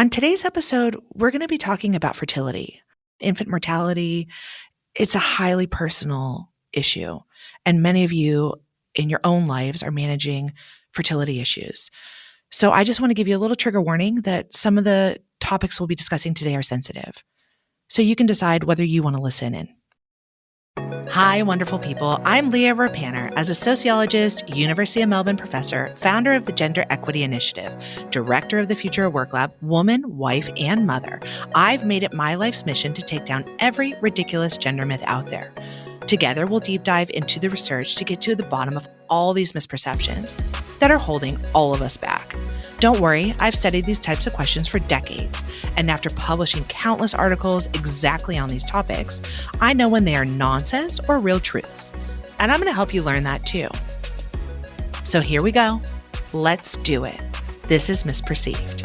On today's episode, we're going to be talking about fertility, infant mortality. It's a highly personal issue, and many of you in your own lives are managing fertility issues. So I just want to give you a little trigger warning that some of the topics we'll be discussing today are sensitive. So you can decide whether you want to listen in. Hi, wonderful people. I'm Leah Rapaner. As a sociologist, University of Melbourne professor, founder of the Gender Equity Initiative, director of the Future of Work Lab, woman, wife, and mother, I've made it my life's mission to take down every ridiculous gender myth out there. Together, we'll deep dive into the research to get to the bottom of all these misperceptions that are holding all of us back. Don't worry, I've studied these types of questions for decades, and after publishing countless articles exactly on these topics, I know when they are nonsense or real truths. And I'm going to help you learn that too. So here we go. Let's do it. This is Misperceived.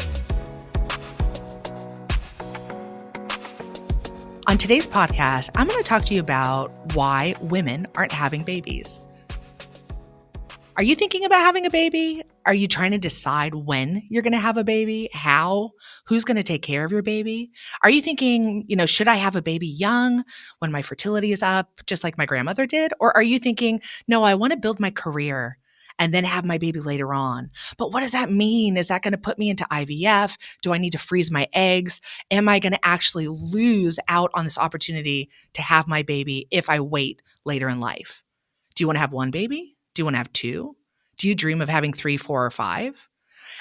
On today's podcast, I'm going to talk to you about why women aren't having babies. Are you thinking about having a baby? Are you trying to decide when you're going to have a baby? How? Who's going to take care of your baby? Are you thinking, should I have a baby young when my fertility is up, just like my grandmother did? Or are you thinking, no, I want to build my career and then have my baby later on? But what does that mean? Is that going to put me into IVF? Do I need to freeze my eggs? Am I going to actually lose out on this opportunity to have my baby if I wait later in life? Do you want to have one baby? Do you want to have two? Do you dream of having 3, 4, or 5?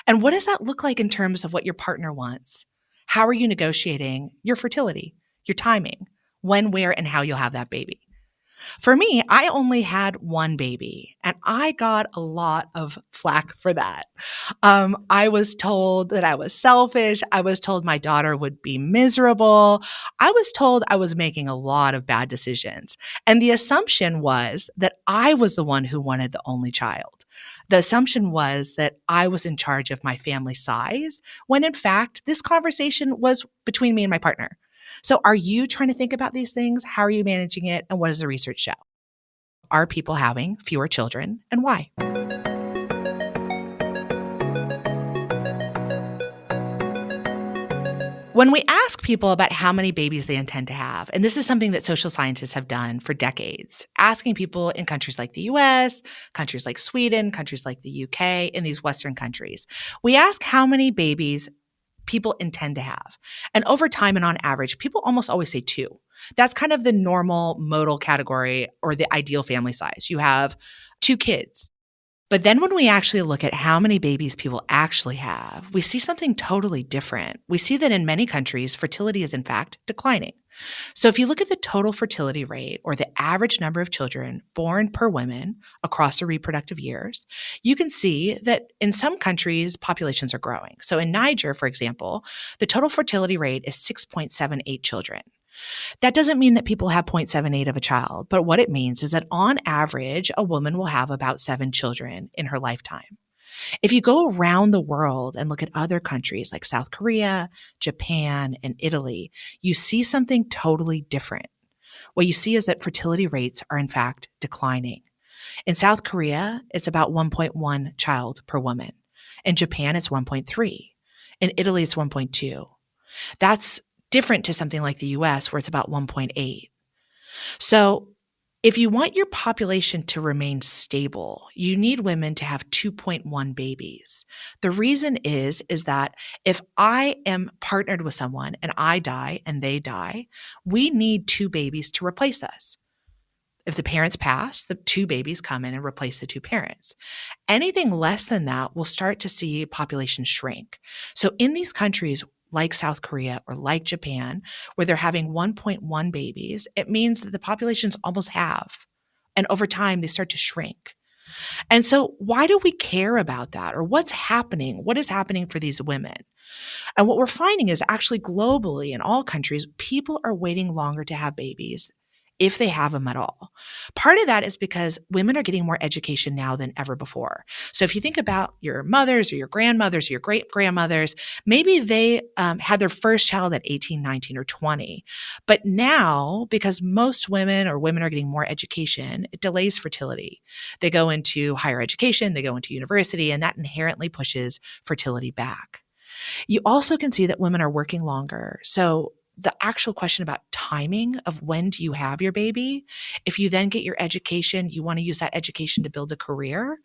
And what does that look like in terms of what your partner wants? How are you negotiating your fertility, your timing, when, where, and how you'll have that baby? For me, I only had one baby, and I got a lot of flack for that. I was told that I was selfish. I was told my daughter would be miserable. I was told I was making a lot of bad decisions. And the assumption was that I was the one who wanted the only child. The assumption was that I was in charge of my family size, when in fact, this conversation was between me and my partner. So are you trying to think about these things? How are you managing it? And what does the research show? Are people having fewer children and why? When we ask people about how many babies they intend to have, and this is something that social scientists have done for decades, asking people in countries like the US, countries like Sweden, countries like the UK, in these Western countries, we ask how many babies people intend to have. And over time and on average, people almost always say 2. That's kind of the normal modal category or the ideal family size. You have 2 kids. But then when we actually look at how many babies people actually have, we see something totally different. We see that in many countries, fertility is in fact declining. So if you look at the total fertility rate or the average number of children born per woman across the reproductive years, you can see that in some countries, populations are growing. So in Niger, for example, the total fertility rate is 6.78 children. That doesn't mean that people have 0.78 of a child, but what it means is that on average, a woman will have about 7 children in her lifetime. If you go around the world and look at other countries like South Korea, Japan, and Italy, you see something totally different. What you see is that fertility rates are in fact declining. In South Korea, it's about 1.1 child per woman. In Japan, it's 1.3. In Italy, it's 1.2. That's different to something like the US where it's about 1.8. So if you want your population to remain stable, you need women to have 2.1 babies. The reason is that if I am partnered with someone and I die and they die, we need 2 babies to replace us. If the parents pass, the 2 babies come in and replace the 2 parents. Anything less than that, we'll start to see population shrink. So in these countries, like South Korea or like Japan, where they're having 1.1 babies, it means that the population's almost half. And over time, they start to shrink. And so why do we care about that? Or what's happening? What is happening for these women? And what we're finding is actually globally in all countries, people are waiting longer to have babies if they have them at all. Part of that is because women are getting more education now than ever before. So if you think about your mothers or your grandmothers or your great-grandmothers, maybe they had their first child at 18, 19, or 20. But now, because most women or women are getting more education, it delays fertility. They go into higher education, they go into university, and that inherently pushes fertility back. You also can see that women are working longer. So the actual question about timing of when do you have your baby, if you then get your education, you want to use that education to build a career,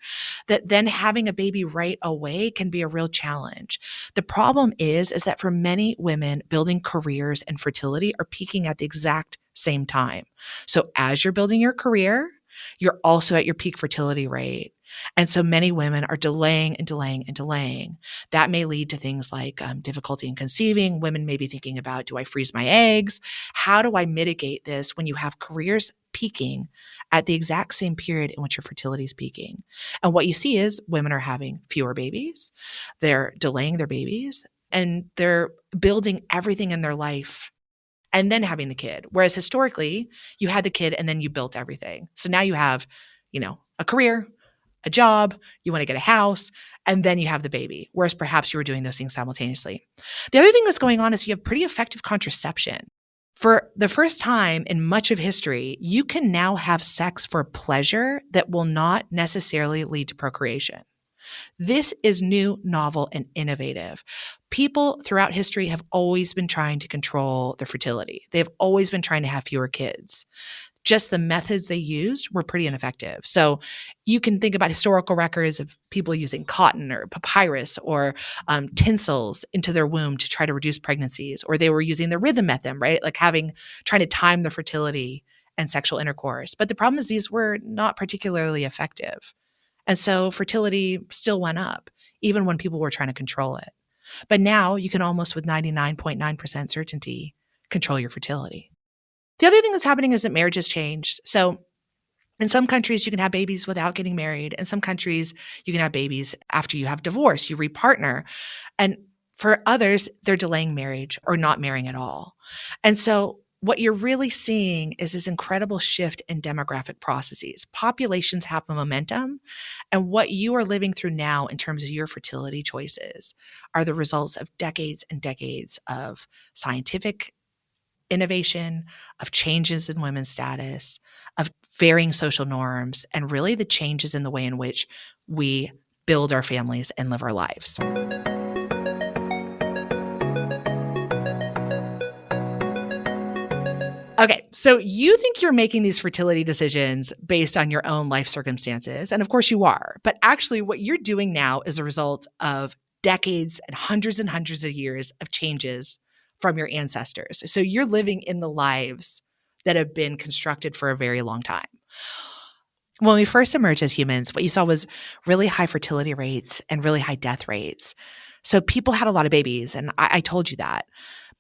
that then having a baby right away can be a real challenge. The problem is that for many women, building careers and fertility are peaking at the exact same time. So as you're building your career, you're also at your peak fertility rate. And so many women are delaying and delaying and delaying. That may lead to things like difficulty in conceiving. Women may be thinking about, do I freeze my eggs? How do I mitigate this when you have careers peaking at the exact same period in which your fertility is peaking? And what you see is women are having fewer babies, they're delaying their babies, and they're building everything in their life and then having the kid. Whereas historically, you had the kid and then you built everything. So now you have, a career, a job, you want to get a house, and then you have the baby. Whereas perhaps you were doing those things simultaneously. The other thing that's going on is you have pretty effective contraception. For the first time in much of history, you can now have sex for pleasure that will not necessarily lead to procreation. This is new, novel, and innovative. People throughout history have always been trying to control their fertility. They've always been trying to have fewer kids. Just the methods they used were pretty ineffective. So you can think about historical records of people using cotton or papyrus or tinsels into their womb to try to reduce pregnancies, or they were using the rhythm method, right? Like trying to time the fertility and sexual intercourse. But the problem is these were not particularly effective. And so fertility still went up, even when people were trying to control it. But now you can almost with 99.9% certainty control your fertility. The other thing that's happening is that marriage has changed. So in some countries, you can have babies without getting married. In some countries, you can have babies after you have divorce, you repartner. And for others, they're delaying marriage or not marrying at all. And so what you're really seeing is this incredible shift in demographic processes. Populations have a momentum, and what you are living through now in terms of your fertility choices are the results of decades and decades of scientific innovation, of changes in women's status, of varying social norms, and really the changes in the way in which we build our families and live our lives. Okay, so you think you're making these fertility decisions based on your own life circumstances, and of course you are. But actually, what you're doing now is a result of decades and hundreds of years of changes from your ancestors. So you're living in the lives that have been constructed for a very long time. When we first emerged as humans, what you saw was really high fertility rates and really high death rates. So people had a lot of babies, and I told you that.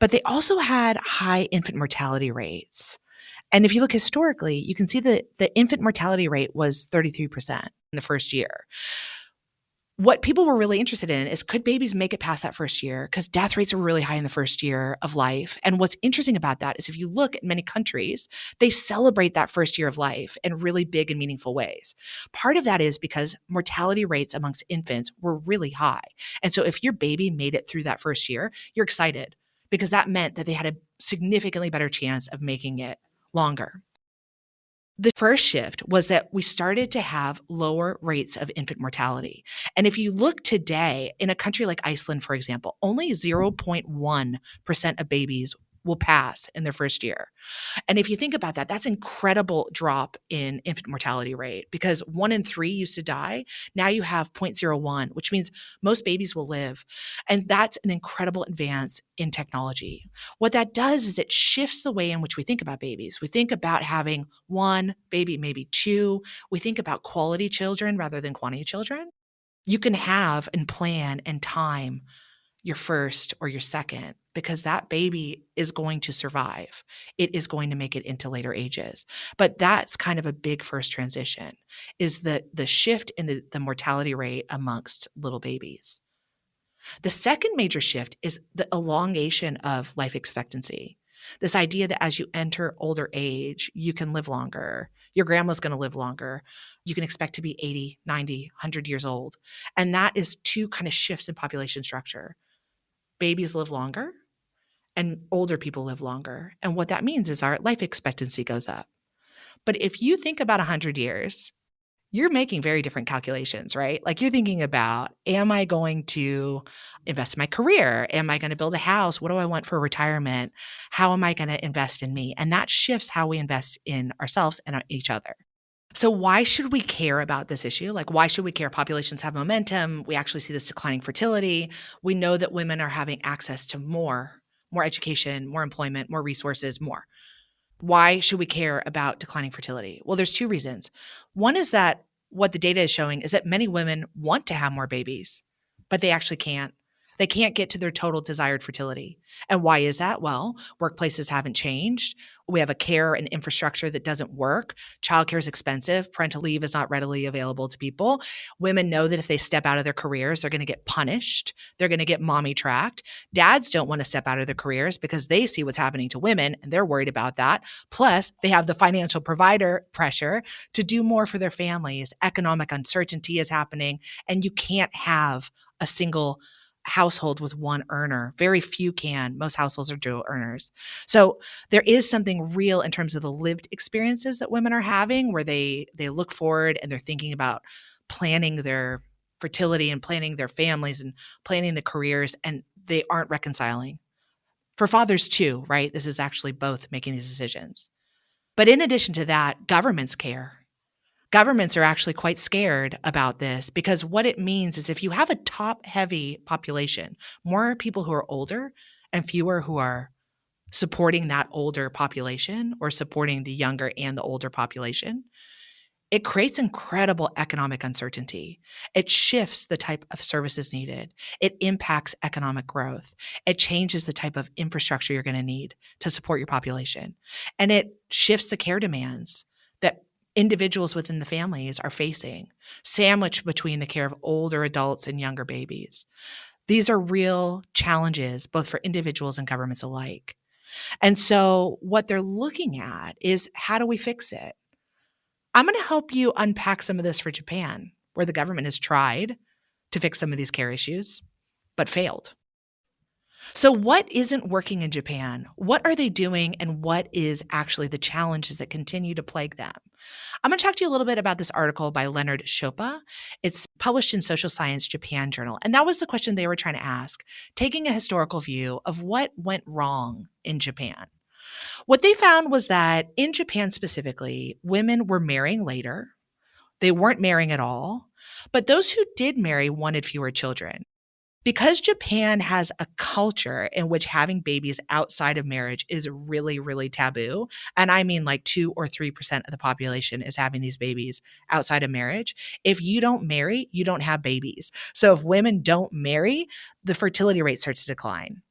But they also had high infant mortality rates. And if you look historically, you can see that the infant mortality rate was 33% in the first year. What people were really interested in is, could babies make it past that first year? Because death rates are really high in the first year of life. And what's interesting about that is if you look at many countries, they celebrate that first year of life in really big and meaningful ways. Part of that is because mortality rates amongst infants were really high. And so if your baby made it through that first year, you're excited because that meant that they had a significantly better chance of making it longer. The first shift was that we started to have lower rates of infant mortality. And if you look today in a country like Iceland, for example, only 0.1% of babies will pass in their first year. And if you think about that, that's an incredible drop in infant mortality rate because 1 in 3 used to die. Now you have 0.01, which means most babies will live. And that's an incredible advance in technology. What that does is it shifts the way in which we think about babies. We think about having one baby, maybe two. We think about quality children rather than quantity children. You can have and plan and time your first or your second because that baby is going to survive. It is going to make it into later ages. But that's kind of a big first transition is the shift in the mortality rate amongst little babies. The second major shift is the elongation of life expectancy. This idea that as you enter older age, you can live longer. Your grandma's going to live longer. You can expect to be 80, 90, 100 years old. And that is two kind of shifts in population structure. Babies live longer and older people live longer. And what that means is our life expectancy goes up. But if you think about 100 years, you're making very different calculations, right? Like you're thinking about, am I going to invest in my career? Am I going to build a house? What do I want for retirement? How am I going to invest in me? And that shifts how we invest in ourselves and each other. So why should we care about this issue? Like, why should we care? Populations have momentum. We actually see this declining fertility. We know that women are having access to more education, more employment, more resources, more. Why should we care about declining fertility? Well, there's two reasons. One is that what the data is showing is that many women want to have more babies, but they actually can't. They can't get to their total desired fertility. And why is that? Well, workplaces haven't changed. We have a care and infrastructure that doesn't work. Childcare is expensive. Parental leave is not readily available to people. Women know that if they step out of their careers, they're going to get punished. They're going to get mommy tracked. Dads don't want to step out of their careers because they see what's happening to women and they're worried about that. Plus, they have the financial provider pressure to do more for their families. Economic uncertainty is happening, and you can't have a single household with one earner. Very few can. Most households are dual earners. So there is something real in terms of the lived experiences that women are having where they look forward and they're thinking about planning their fertility and planning their families and planning the careers, and they aren't reconciling. For fathers too, right? This is actually both making these decisions. But in addition to that, governments care. Governments are actually quite scared about this because what it means is if you have a top heavy population, more people who are older and fewer who are supporting that older population or supporting the younger and the older population, it creates incredible economic uncertainty. It shifts the type of services needed. It impacts economic growth. It changes the type of infrastructure you're going to need to support your population. And it shifts the care demands that individuals within the families are facing, sandwiched between the care of older adults and younger babies. These are real challenges, both for individuals and governments alike. And so, what they're looking at is how do we fix it? I'm going to help you unpack some of this for Japan, where the government has tried to fix some of these care issues, but failed. So, what isn't working in Japan? What are they doing? And what is actually the challenges that continue to plague them? I'm going to talk to you a little bit about this article by Leonard Chopa. It's published in Social Science Japan Journal. And that was the question they were trying to ask, taking a historical view of what went wrong in Japan. What they found was that in Japan specifically, women were marrying later. They weren't marrying at all. But those who did marry wanted fewer children. Because Japan has a culture in which having babies outside of marriage is really, really taboo, and I mean like 2 or 3% of the population is having these babies outside of marriage. If you don't marry, you don't have babies. So if women don't marry, the fertility rate starts to decline.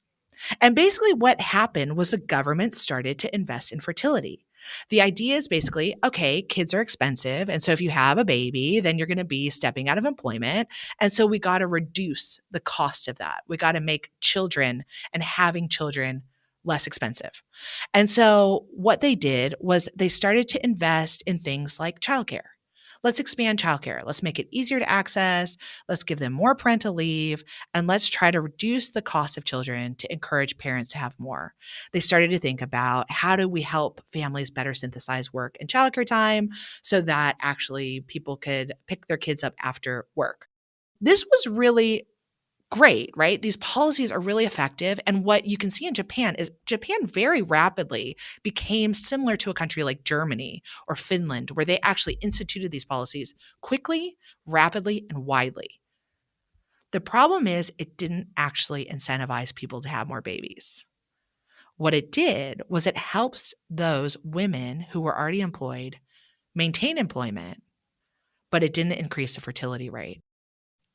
And basically, what happened was the government started to invest in fertility. The idea is basically, okay, kids are expensive. And so if you have a baby, then you're going to be stepping out of employment. And so we got to reduce the cost of that. We got to make children and having children less expensive. And so what they did was they started to invest in things like childcare. Let's expand childcare. Let's make it easier to access. Let's give them more parental leave. And let's try to reduce the cost of children to encourage parents to have more. They started to think about how do we help families better synthesize work and childcare time so that actually people could pick their kids up after work. This was really great, right? These policies are really effective. And what you can see in Japan is Japan very rapidly became similar to a country like Germany or Finland, where they actually instituted these policies quickly, rapidly, and widely. The problem is it didn't actually incentivize people to have more babies. What it did was it helps those women who were already employed maintain employment, but it didn't increase the fertility rate.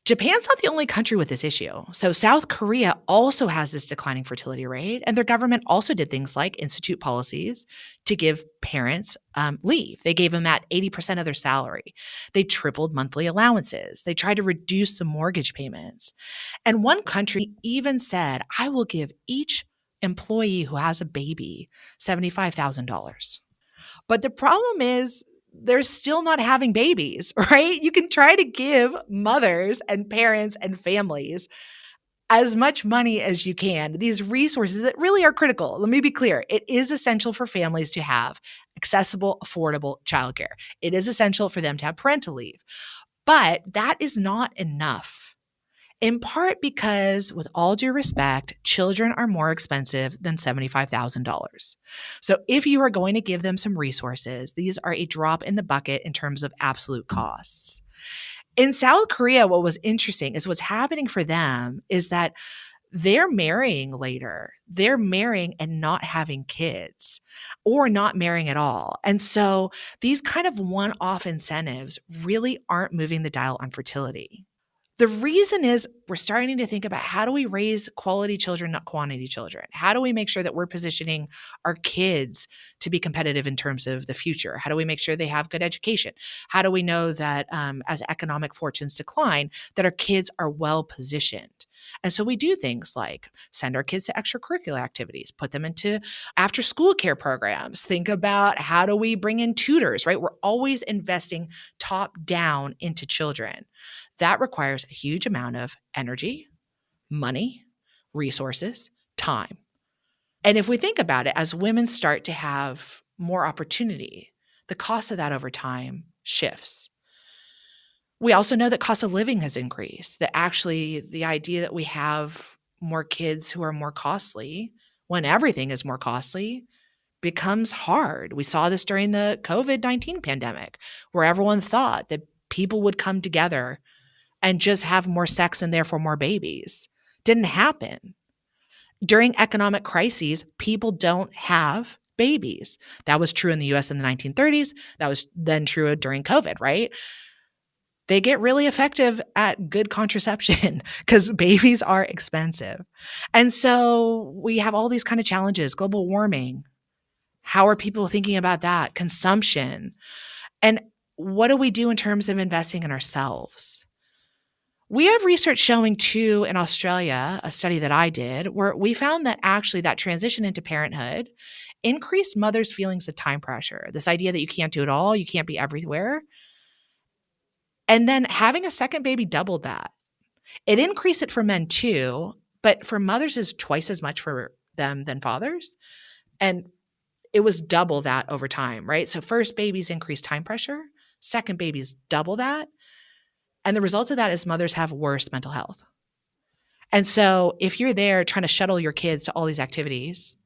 Japan's not the only country with this issue. So South Korea also has this declining fertility rate, and their government also did things like institute policies to give parents leave. They gave them at 80% of their salary. They tripled monthly allowances. They tried to reduce the mortgage payments. And one country even said, I will give each employee who has a baby $75,000. But the problem is they're still not having babies, right? You can try to give mothers and parents and families as much money as you can, these resources that really are critical. Let me be clear. It is essential for families to have accessible, affordable childcare. It is essential for them to have parental leave. But that is not enough. In part because, with all due respect, children are more expensive than $75,000. So, if you are going to give them some resources, these are a drop in the bucket in terms of absolute costs. In South Korea, what was interesting is what's happening for them is that they're marrying later. They're marrying and not having kids or not marrying at all. And so these kind of one off incentives really aren't moving the dial on fertility. The reason is we're starting to think about how do we raise quality children, not quantity children? How do we make sure that we're positioning our kids to be competitive in terms of the future? How do we make sure they have good education? How do we know that as economic fortunes decline, that our kids are well positioned? And so we do things like send our kids to extracurricular activities, put them into after school care programs, think about how do we bring in tutors, right? We're always investing top down into children. That requires a huge amount of energy, money, resources, time. And if we think about it, as women start to have more opportunity, the cost of that over time shifts. We also know that cost of living has increased, that actually the idea that we have more kids who are more costly when everything is more costly becomes hard. We saw this during the COVID-19 pandemic, where everyone thought that people would come together and just have more sex and therefore more babies. Didn't happen. During economic crises, people don't have babies. That was true in the US in the 1930s. That was then true during COVID, right? They get really effective at good contraception because babies are expensive. And so we have all these kind of challenges, global warming. How are people thinking about that? Consumption. And what do we do in terms of investing in ourselves? We have research showing too in Australia, a study that I did, where we found that actually that transition into parenthood increased mothers' feelings of time pressure. This idea that you can't do it all, you can't be everywhere. And then having a second baby doubled that. It increased it for men too, but for mothers is twice as much for them than fathers. And it was double that over time, right? So first babies increase time pressure, second babies double that. And the result of that is mothers have worse mental health. And so if you're there trying to shuttle your kids to all these activities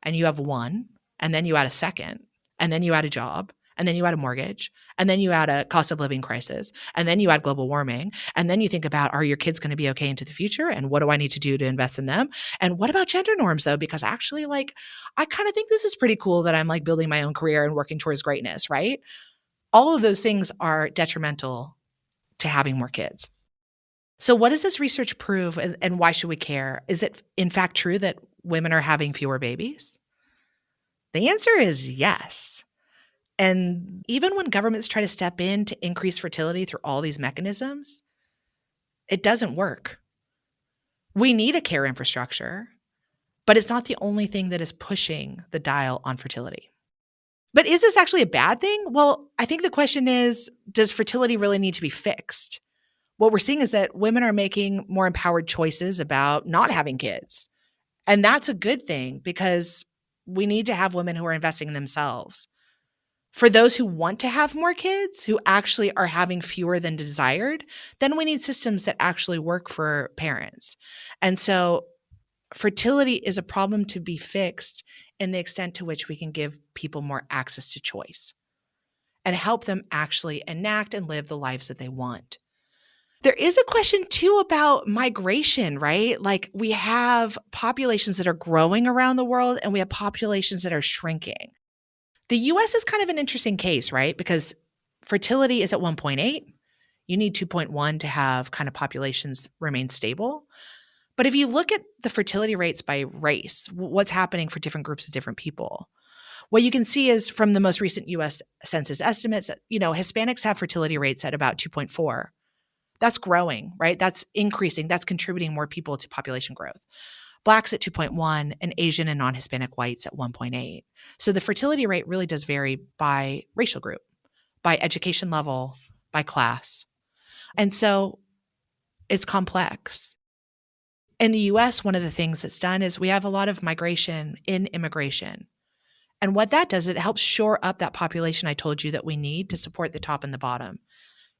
and you have one, and then you add a second, and then you add a job, and then you add a mortgage, and then you add a cost of living crisis, and then you add global warming, and then you think about, are your kids going to be okay into the future? And what do I need to do to invest in them? And what about gender norms though? Because actually, like, I kind of think this is pretty cool that I'm like building my own career and working towards greatness, right? All of those things are detrimental to having more kids. So, what does this research prove, and why should we care? Is it in fact true that women are having fewer babies? The answer is yes. And even when governments try to step in to increase fertility through all these mechanisms, it doesn't work. We need a care infrastructure, but it's not the only thing that is pushing the dial on fertility. But is this actually a bad thing? Well, I think the question is, does fertility really need to be fixed? What we're seeing is that women are making more empowered choices about not having kids. And that's a good thing because we need to have women who are investing in themselves. For those who want to have more kids, who actually are having fewer than desired, then we need systems that actually work for parents. And so fertility is a problem to be fixed in the extent to which we can give people more access to choice and help them actually enact and live the lives that they want. There is a question too about migration, right? Like we have populations that are growing around the world and we have populations that are shrinking. The US is kind of an interesting case, right? Because fertility is at 1.8. You need 2.1 to have kind of populations remain stable. But if you look at the fertility rates by race, what's happening for different groups of different people, what you can see is from the most recent US Census estimates, Hispanics have fertility rates at about 2.4. That's growing, right? That's increasing. That's contributing more people to population growth. Blacks at 2.1 and Asian and non-Hispanic whites at 1.8. So the fertility rate really does vary by racial group, by education level, by class. And so it's complex. In the US, one of the things it's done is we have a lot of migration in immigration. And what that does, it helps shore up that population I told you that we need to support the top and the bottom.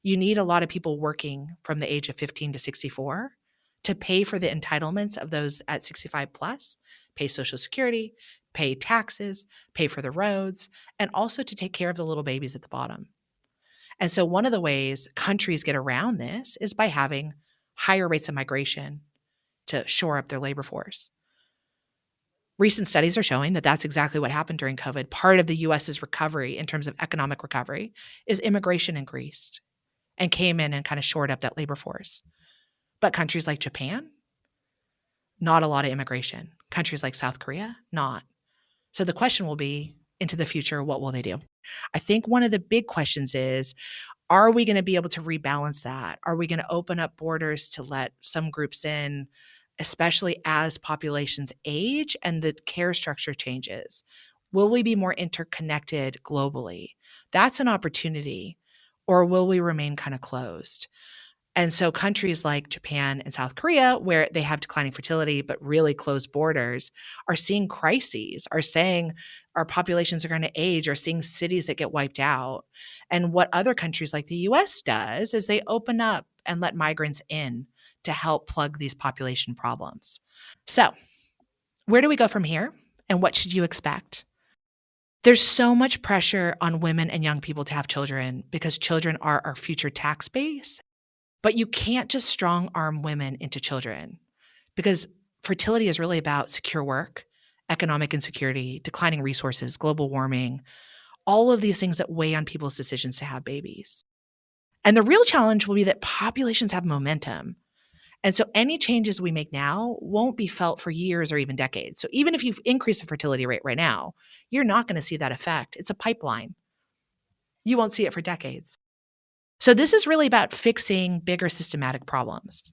You need a lot of people working from the age of 15 to 64 to pay for the entitlements of those at 65 plus, pay Social Security, pay taxes, pay for the roads, and also to take care of the little babies at the bottom. And so, one of the ways countries get around this is by having higher rates of migration to shore up their labor force. Recent studies are showing that that's exactly what happened during COVID. Part of the US's recovery in terms of economic recovery is immigration increased and came in and kind of shored up that labor force. But countries like Japan, not a lot of immigration. Countries like South Korea, not. So the question will be into the future, what will they do? I think one of the big questions is, are we going to be able to rebalance that? Are we going to open up borders to let some groups in, especially as populations age and the care structure changes? Will we be more interconnected globally? That's an opportunity. Or will we remain kind of closed? And so countries like Japan and South Korea, where they have declining fertility but really closed borders, are seeing crises, are saying our populations are going to age, are seeing cities that get wiped out. And what other countries like the US does is they open up and let migrants in to help plug these population problems. So, where do we go from here? And what should you expect? There's so much pressure on women and young people to have children because children are our future tax base. But you can't just strong arm women into children because fertility is really about secure work, economic insecurity, declining resources, global warming, all of these things that weigh on people's decisions to have babies. And the real challenge will be that populations have momentum. And so any changes we make now won't be felt for years or even decades. So even if you've increased the fertility rate right now, you're not going to see that effect. It's a pipeline. You won't see it for decades. So this is really about fixing bigger systematic problems.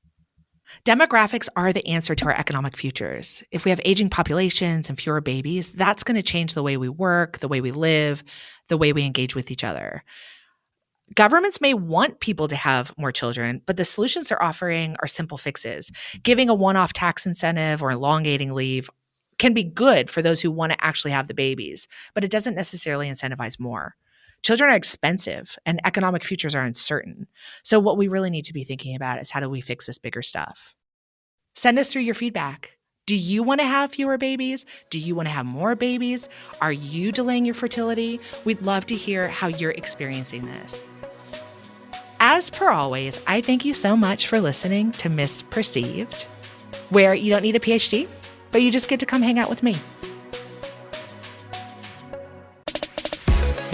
Demographics are the answer to our economic futures. If we have aging populations and fewer babies, that's going to change the way we work, the way we live, the way we engage with each other. Governments may want people to have more children, but the solutions they're offering are simple fixes. Giving a one-off tax incentive or elongating leave can be good for those who want to actually have the babies, but it doesn't necessarily incentivize more. Children are expensive and economic futures are uncertain. So what we really need to be thinking about is how do we fix this bigger stuff? Send us through your feedback. Do you want to have fewer babies? Do you want to have more babies? Are you delaying your fertility? We'd love to hear how you're experiencing this. As per always, I thank you so much for listening to Misperceived, where you don't need a PhD, but you just get to come hang out with me.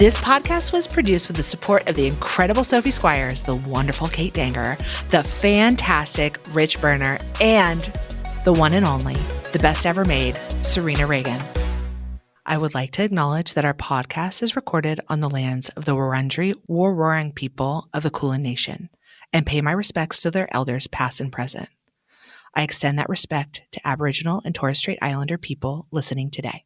This podcast was produced with the support of the incredible Sophie Squires, the wonderful Kate Danger, the fantastic Rich Berner, and the one and only, the best ever made, Serena Reagan. I would like to acknowledge that our podcast is recorded on the lands of the Wurundjeri Woi-wurrung people of the Kulin Nation and pay my respects to their elders past and present. I extend that respect to Aboriginal and Torres Strait Islander people listening today.